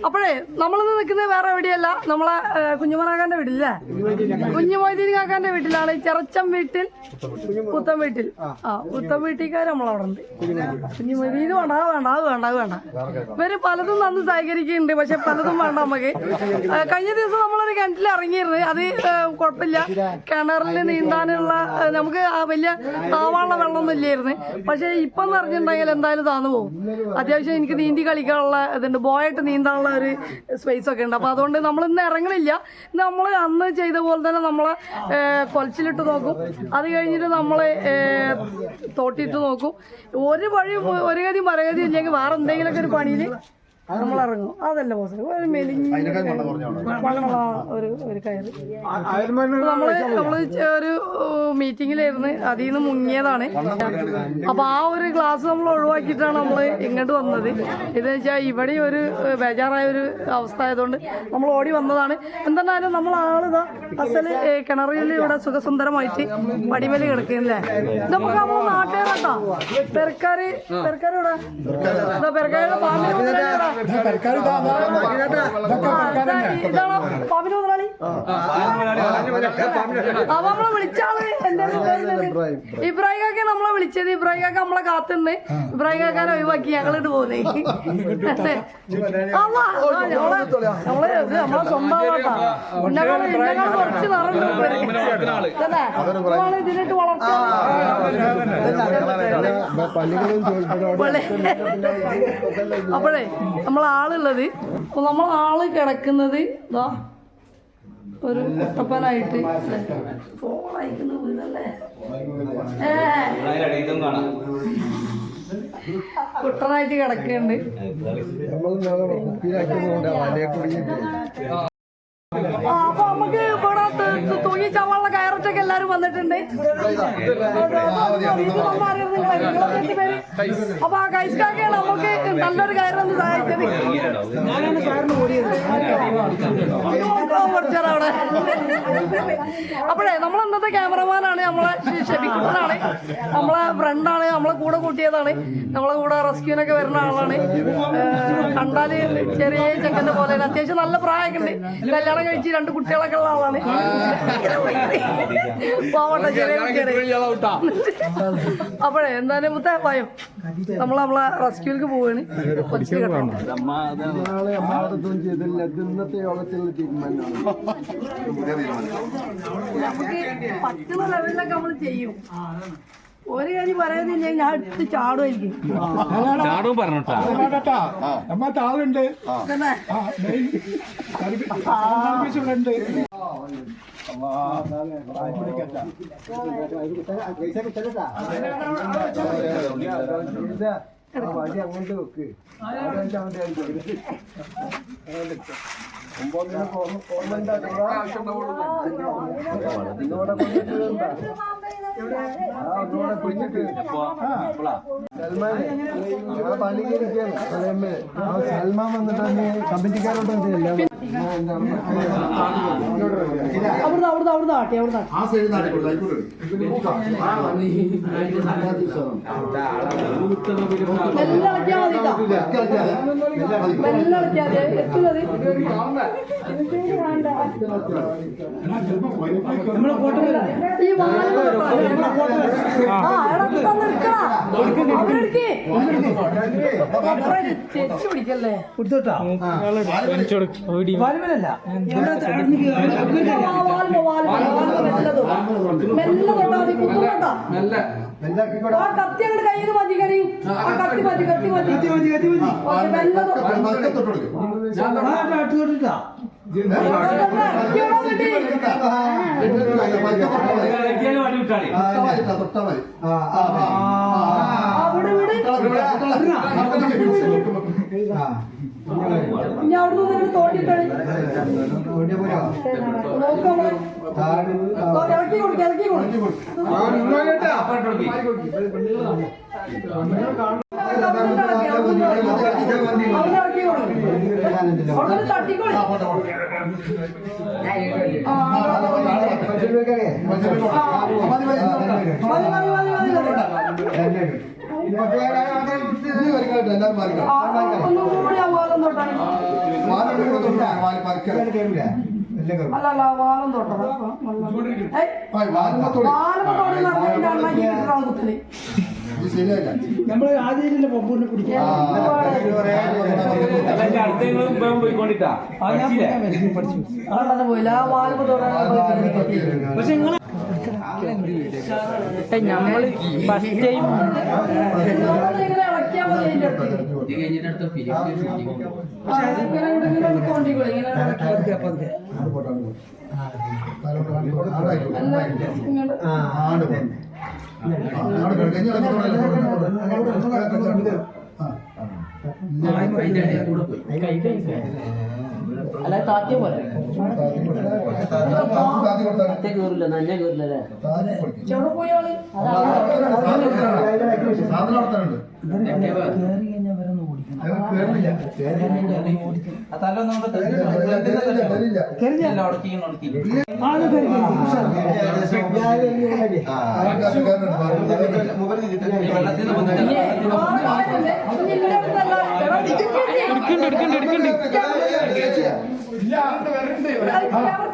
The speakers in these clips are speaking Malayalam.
അപ്പോഴേ നമ്മളിന്ന് നിൽക്കുന്നത് വേറെ എവിടെയല്ല, നമ്മളെ കുഞ്ഞുമനാക്കാന്റെ വീട്ടിലല്ലേ, കുഞ്ഞുമൊയ്തീൻ കാക്കാന്റെ വീട്ടിലാണ്. ചെറച്ചം വീട്ടിൽ, പുത്തൻ വീട്ടിൽ. പുത്തൻ വീട്ടിൽക്കാർ നമ്മളവിടെ ഉണ്ട്. കുഞ്ഞുമൊയ്തീൻ വേണ്ട, അത് വേണ്ട. ഇവര് പലതും നന്ന് സഹകരിക്കുന്നുണ്ട്, പക്ഷെ പലതും വേണ്ട നമുക്ക്. കഴിഞ്ഞ ദിവസം നമ്മളൊരു കിണറ്റിൽ ഇറങ്ങിയിരുന്നു, അത് കുഴപ്പമില്ല. കിണറിൽ നീന്താനുള്ള നമുക്ക് വലിയ താവാനുള്ള വെള്ളമൊന്നും ഇല്ലായിരുന്നു. പക്ഷെ ഇപ്പം എന്ന് പറഞ്ഞിട്ടുണ്ടെങ്കിൽ എന്തായാലും താന്നു പോകും. അത്യാവശ്യം എനിക്ക് നീന്തി കളിക്കാനുള്ള ഇതുണ്ട്, ബോയായിട്ട് നീന്താനുള്ള ഒരു സ്പേസ് ഒക്കെ ഉണ്ട്. അപ്പോൾ അതുകൊണ്ട് നമ്മൾ ഇന്ന് ഇറങ്ങണില്ല. നമ്മൾ അന്ന് ചെയ്ത പോലെ തന്നെ നമ്മളെ കൊലച്ചിലിട്ട് നോക്കും, അത് കഴിഞ്ഞിട്ട് നമ്മൾ തോട്ടിയിട്ട് നോക്കും. ഒരു വഴി ഒരു ഗതി മരഗതി ഇല്ലെങ്കിൽ വേറെ എന്തെങ്കിലുമൊക്കെ ഒരു പണിയിൽ നമ്മൾ ഇറങ്ങും. അതല്ല ബോസ്, ഒരു മെലിഞ്ഞ ഒരു കയറ്. നമ്മള് ഒരു മീറ്റിങ്ങിലായിരുന്നു, അതിൽ നിന്ന് മുങ്ങിയതാണ്. അപ്പൊ ആ ഒരു ക്ലാസ് നമ്മൾ ഒഴിവാക്കിയിട്ടാണ് നമ്മൾ ഇങ്ങോട്ട് വന്നത്. ഇതെന്ന് വെച്ചാൽ ഇവിടെ ഒരു ബേജാറായ ഒരു അവസ്ഥ ആയതുകൊണ്ട് നമ്മൾ ഓടി വന്നതാണ്. എന്തായാലും നമ്മൾ ആളിതാ അസല് കിണറിൽ ഇവിടെ സുഖസുന്ദരമായിട്ട് പടിമലി കിടക്കുന്നില്ലേ. നമുക്ക് നമ്മൾ നാട്ടുകാരട്ടോ, പെരക്കാര് ഇവിടെ പെരക്കാരുടെ പാമ്പിനെ അപ്പൊ നമ്മളെ വിളിച്ചാള് ഇബ്രാഹിം കാക്ക നമ്മളെ വിളിച്ചത്. ഇബ്രാഹിം കാക്ക നമ്മളെ കാത്തുനിന്ന് ഇബ്രാഹിം കാക്കാനെ ഒഴിവാക്കി ഞങ്ങളിട്ട് പോകുന്നേ. നമ്മളെ സ്വന്തം കുറച്ച് നിറഞ്ഞു ഇതിലിട്ട് വളർത്താൻ. അപ്പോഴേ നമ്മളാളുള്ളത്, നമ്മളാള് കിടക്കുന്നത് ഇതാ ഒരു കുട്ടപ്പനായിട്ട്. ഫോണയക്കുന്ന വീടല്ലേ, കുട്ടനായിട്ട് കിടക്കുന്നുണ്ട്. അപ്പൊ നമുക്ക് ഇവിടെ തൂങ്ങി ചാവാനുള്ള കയറൊക്കെ എല്ലാരും വന്നിട്ടുണ്ട്. അപ്പൊ ആ കൈസ്കാക്കയാണ് നമുക്ക് നല്ലൊരു കയറൊന്ന് സഹായിച്ചത്. അവിടെ അപ്പോഴേ നമ്മളെന്നത്തെ ക്യാമറമാനാണ് നമ്മളെ ഷെബിക്കുട്ടനാണ്, നമ്മളെ ഫ്രണ്ടാണ്, നമ്മളെ കൂടെ കൂട്ടിയതാണ്, നമ്മളെ കൂടെ റെസ്ക്യൂനൊക്കെ വരുന്ന ആളാണ്. കണ്ടാല് ചെറിയ ചെക്കന്റെ പോലെ അത്യാവശ്യം നല്ല പ്രായമൊക്കെ ഉണ്ട്, കല്യാണം കഴിച്ച് 2 കുട്ടികളൊക്കെ ഉള്ള ആളാണ്. പോവട്ടെ, ചെറിയ കുട്ടികളെ. അപ്പോഴേ എന്തായാലും ഭയം നമ്മളെ റെസ്ക്യൂലേക്ക് പോവാണ്. നമുക്ക് പറ്റുന്ന ലെവലിലൊക്കെ നമ്മൾ ചെയ്യും. ഒരു കാര്യം പറയുന്നില്ല, ഞാൻ അടുത്ത് ചാടുമായിരിക്കും. ആളുണ്ട് അങ്ങോട്ട് വെക്ക്. സൽമാൻ വന്നിട്ട് കമ്മിറ്റിക്കാരോട്ട് അവിടുന്ന് ആട്ടി ഈ പിടിക്കല്ലേ കത്തി അങ്ങോട്ട് കയ്യിൽ മതി കറി. കത്തി ഞാൻ അവിടെ തോട്ടിട്ടാണ് ഇറക്കി കൊടുക്കും. ഒന്നും കൂടി ആവാതെ അല്ലല്ല വാലം തൊട്ടതാ കുത്തല് നമ്മള് ആദ്യം പമ്പൂരിനെ കുടിക്കാം പോയില്ല വാൽമ പക്ഷെ നിങ്ങള് നമ്മള് ഫസ്റ്റ് ടൈം ഇങ്ങനെ ഇളക്കിയാൽ മതി അതിന്റെ അല്ല താത്തിയ പോലെ കേറില്ല നന്നെ കേറില്ലല്ലേ ചെറു പോയാള്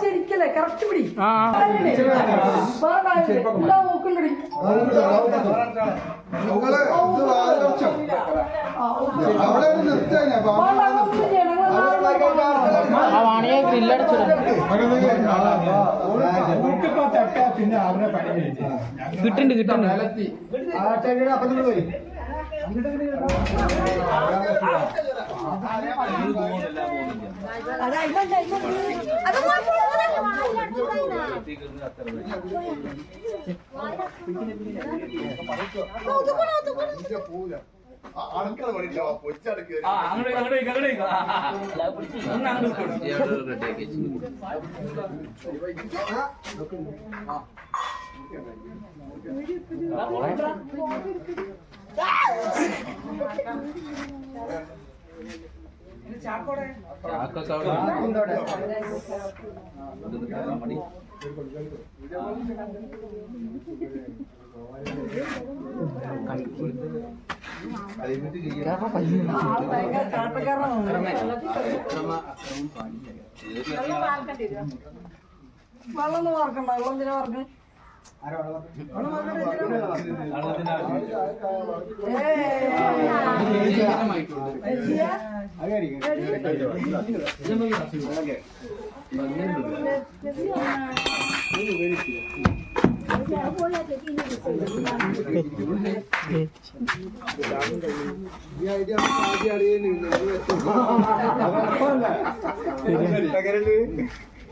ചിരിക്കല്ലേ കറക്റ്റ് പിടി നോക്കണ്ടടി പിന്നെ അവരെ പണി കിട്ടുന്നുണ്ട് വെള്ളം വാർക്കണ്ട വെള്ളം എന്തിനാ വാർക്കണേ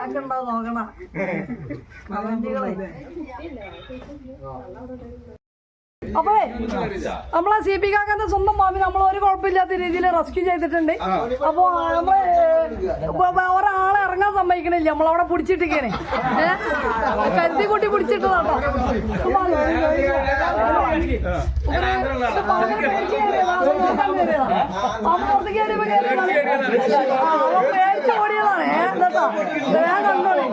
ഒക്കെ ഉണ്ടാവും നോക്കണ അപ്പേ നമ്മളെ സി പി കാക്കന്റെ സ്വന്തം പാമ്പി നമ്മൾ ഒരു കുഴപ്പമില്ലാത്ത രീതിയിൽ റെസ്ക്യൂ ചെയ്തിട്ടുണ്ട്. അപ്പൊ നമ്മള് ഒരാളെ ഇറങ്ങാൻ സമ്മതിക്കണില്ല, നമ്മളവിടെ പിടിച്ചിട്ടിരിക്കണേ. കരുതി കൂട്ടി പിടിച്ചിട്ടതാട്ടോ. പേടിച്ച് ഓടിയതാണ്. എന്താ ഞാൻ കണ്ടോളി,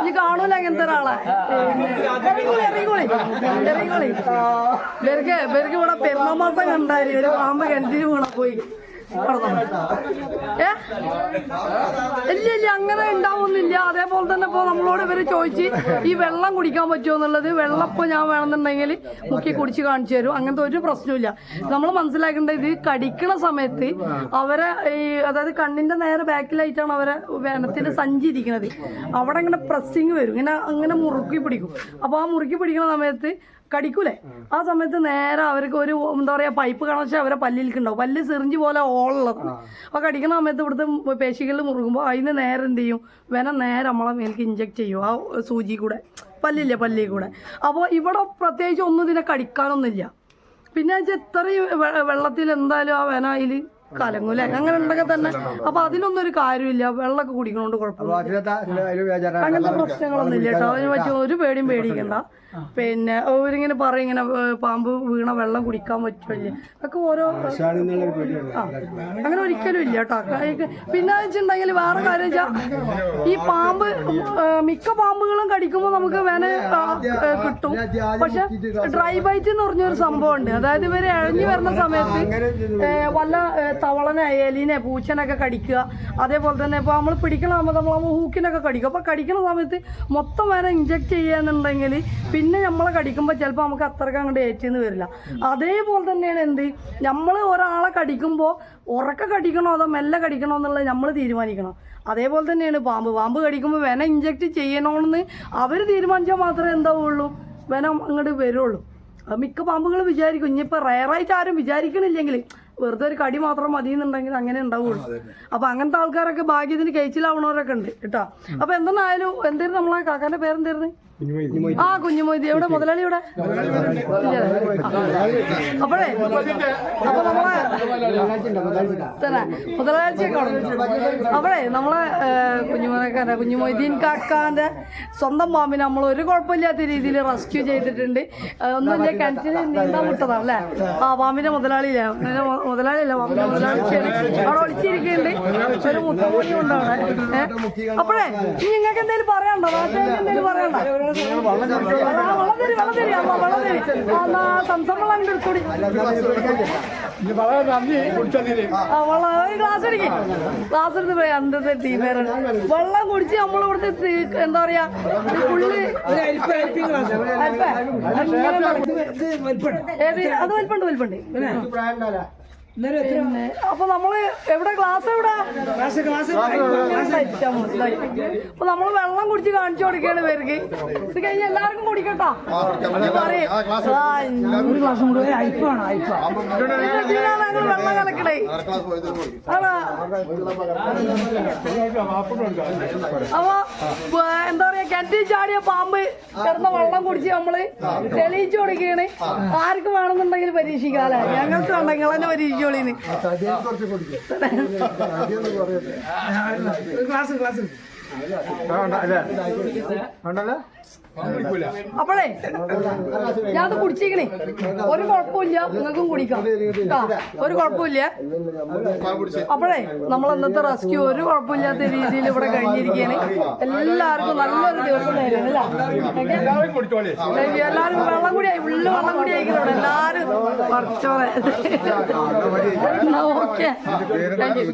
ഇനി കാണൂല അങ്ങനത്തെ ഒരാളെ. എറിങ്ങോളി ഇവർക്ക് ഇവിടെ പെരുന്നാമാസം കണ്ടായിരുന്നു ഒരു പാമ്പ് കിണറ്റിന് വീണ പോയി. ഇല്ല അങ്ങനെ ഉണ്ടാവുന്നില്ല. അതേപോലെ തന്നെ ഇപ്പൊ നമ്മളോട് ഇവര് ചോദിച്ച് ഈ വെള്ളം കുടിക്കാൻ പറ്റുമോ എന്നുള്ളത്. വെള്ളം ഇപ്പൊ ഞാൻ വേണമെന്നുണ്ടെങ്കിൽ മുക്കി കുടിച്ച് കാണിച്ചു തരും. അങ്ങനത്തെ ഒരു പ്രശ്നമില്ല. നമ്മൾ മനസ്സിലാക്കേണ്ടത് ഇത് കടിക്കണ സമയത്ത് അവരെ ഈ അതായത് കണ്ണിന്റെ നേരെ ബാക്കിലായിട്ടാണ് അവരെ വേനത്തിന്റെ സഞ്ചി ഇരിക്കുന്നത്. അവിടെ ഇങ്ങനെ പ്രസ്സിങ് വരും, അങ്ങനെ മുറുക്കി പിടിക്കും. അപ്പൊ ആ മുറുക്കി പിടിക്കുന്ന സമയത്ത് കടിക്കൂലേ, ആ സമയത്ത് നേരെ അവർക്ക് ഒരു എന്താ പറയാ പൈപ്പ് കണക്ഷൻ അവരെ പല്ലിൽക്കുണ്ടാവും. പല്ല് സിറിഞ്ച് പോലെ ഓളുള്ളതാണ്. അപ്പൊ കടിക്കുന്ന സമയത്ത് ഇവിടുത്തെ പേശികളിൽ മുറുകുമ്പോൾ അതിന് നേരെ എന്ത് ചെയ്യും, നേരെ നമ്മളെ മേലേക്ക് ഇഞ്ചക്ട് ചെയ്യും ആ സൂചി കൂടെ, പല്ലിൽ കൂടെ. അപ്പോൾ ഇവിടെ പ്രത്യേകിച്ച് ഒന്നും ഇതിനെ കടിക്കാനൊന്നുമില്ല. പിന്നെ ഇത്രയും വെള്ളത്തിൽ എന്തായാലും ആ അതിൽ കലങ്ങൂലെ, അങ്ങനെ ഉണ്ടെങ്കിൽ തന്നെ. അപ്പൊ അതിനൊന്നും ഒരു കാര്യമില്ല, വെള്ളമൊക്കെ കുടിക്കണോണ്ട് കുഴപ്പമില്ല, അങ്ങനത്തെ പ്രശ്നങ്ങളൊന്നും ഇല്ല കേട്ടോ. അതിന് പറ്റും ഒരു പേടിയും പേടിക്കണ്ട. പിന്നെ അവരിങ്ങനെ പറയും ഇങ്ങനെ പാമ്പ് വീണ വെള്ളം കുടിക്കാൻ പറ്റില്ല, ഒക്കെ ഓരോ അങ്ങനെ ഒരിക്കലും ഇല്ല കേട്ടോ. പിന്നെ വെച്ചിട്ടുണ്ടെങ്കിൽ വേറെ കാര്യം വെച്ചാൽ ഈ പാമ്പ് മിക്ക പാമ്പുകളും കടിക്കുമ്പോൾ നമുക്ക് കിട്ടും. പക്ഷെ ഡ്രൈ ബൈറ്റ് എന്ന് പറഞ്ഞൊരു സംഭവം ഉണ്ട്. അതായത് ഇവര് ഇഴഞ്ഞു വരുന്ന സമയത്ത് വല്ല തവളനെ എലിനെ പൂച്ചനൊക്കെ കടിക്കുക. അതേപോലെ തന്നെ ഇപ്പോൾ നമ്മൾ പിടിക്കണമാകുമ്പോൾ നമ്മൾ ഹൂക്കിനൊക്കെ കടിക്കും. അപ്പോൾ കടിക്കുന്ന സമയത്ത് മൊത്തം വരെ ഇഞ്ചെക്ട് ചെയ്യാന്നുണ്ടെങ്കിൽ പിന്നെ നമ്മളെ കടിക്കുമ്പോൾ ചിലപ്പോൾ നമുക്ക് അത്രയ്ക്ക് അങ്ങോട്ട് ഏറ്റെന്ന് വരില്ല. അതേപോലെ തന്നെയാണ് എന്ത്, നമ്മൾ ഒരാളെ കടിക്കുമ്പോൾ ഉറക്കെ കടിക്കണോ അതോ മെല്ലെ കടിക്കണോ എന്നുള്ളത് നമ്മൾ തീരുമാനിക്കണം. അതേപോലെ തന്നെയാണ് പാമ്പ് കടിക്കുമ്പോൾ വെന ഇഞ്ചെക്ട് ചെയ്യണമെന്ന് അവർ തീരുമാനിച്ചാൽ മാത്രമേ എന്താവുള്ളൂ, വെനം അങ്ങോട്ട് വരുള്ളൂ. അത് മിക്ക പാമ്പുകൾ വിചാരിക്കും. ഇനിയിപ്പോൾ റയറായിട്ട് ആരും വിചാരിക്കണില്ലെങ്കിൽ വെറുതെ ഒരു കടി മാത്രം മതി എന്നുണ്ടെങ്കിൽ അങ്ങനെ ഉണ്ടാവുള്ളൂ. അപ്പോൾ അങ്ങനത്തെ ആൾക്കാരൊക്കെ ഭാഗ്യത്തിന് കഴിച്ചിലാവണവരൊക്കെ ഉണ്ട് കേട്ടോ. അപ്പോൾ എന്തെന്നായാലും എന്തായിരുന്നു നമ്മളെ കാക്കാൻ്റെ പേരെന്തായിരുന്നു? ആ കുഞ്ഞുമൊയ്തി. എവിടെ മുതലാളി? ഇവിടെ അപ്പോഴേ അപ്പൊ നമ്മളെ മുതലാഴ്ചയൊക്കെ അപ്പോഴേ നമ്മളെ കുഞ്ഞുമൊയ്തീൻ കാക്കാന്റെ സ്വന്തം പാമ്പിനെ നമ്മൾ ഒരു കുഴപ്പമില്ലാത്ത രീതിയിൽ റെസ്ക്യൂ ചെയ്തിട്ടുണ്ട്. ഒന്നുമില്ല, കിണറ്റിൽ നീന്താൻ വിട്ടതാണ് അല്ലേ? ആ പാമ്പിന്റെ മുതലാളിയില്ല, മുതലാളിയല്ല, പാമ്പിന്റെ മുതലാളി അവിടെ ഒളിച്ചിരിക്കുന്നുണ്ട്. ഒരു മുത്തമൂടി ഉണ്ട് അവിടെ. അപ്പോഴേ ഇനി നിങ്ങൾക്ക് എന്തെങ്കിലും പറയണ്ടോ? നാട്ടുകാർക്ക് എന്തെങ്കിലും പറയണ്ടോ? ക്ലാസ് എടുത്ത് പോയി അന്നത്തെ ടീമേരാണ്. വെള്ളം കുടിച്ച് നമ്മളിവിടുത്തെ എന്താ പറയാ ഫുള്ള് അത് വലിപ്പുണ്ട്. അപ്പൊ നമ്മള് എവിടെ ക്ലാസ് എവിടെ? അപ്പൊ നമ്മള് വെള്ളം കുടിച്ച് കാണിച്ചു കൊടുക്കുകയാണ് പേർക്ക്. ഇത് കഴിഞ്ഞ് എല്ലാവർക്കും കുടിക്കട്ടോ. വെള്ളം കലക്കണേ അപ്പൊ എന്താ പറയാ, കിണറ്റിൽ ചാടിയ പാമ്പ് കിടന്ന വെള്ളം കുടിച്ച് നമ്മള് തെളിയിച്ചു കൊടുക്കുകയാണ്. ആർക്ക് വേണമെന്നുണ്ടെങ്കിൽ പരീക്ഷിക്കാല്ലേ? ഞങ്ങൾക്ക് ഉണ്ടെങ്കിൽ തന്നെ പരീക്ഷിച്ചു. അപ്പോഴേ ഞാൻ അത് കുടിച്ചിരിക്കണേ, ഒരു കുഴപ്പമില്ല, നിങ്ങൾക്കും കുടിക്കാം കേട്ടോ, ഒരു കുഴപ്പമില്ല. അപ്പോഴേ നമ്മൾ ഇന്നത്തെ റെസ്ക്യൂ ഒരു കുഴപ്പമില്ലാത്ത രീതിയിൽ ഇവിടെ കഴിഞ്ഞിരിക്കുകയാണ്. എല്ലാവർക്കും നല്ലൊരു ദിവസം നേരാണ് അല്ലേ? എല്ലാവരും വെള്ളം കൂടിയായി, ഉള്ളു വെള്ളം കൂടി ആയിക്കോട്ടെ എല്ലാവരും. കുറച്ചോടെ ഓക്കെ, താങ്ക് യു.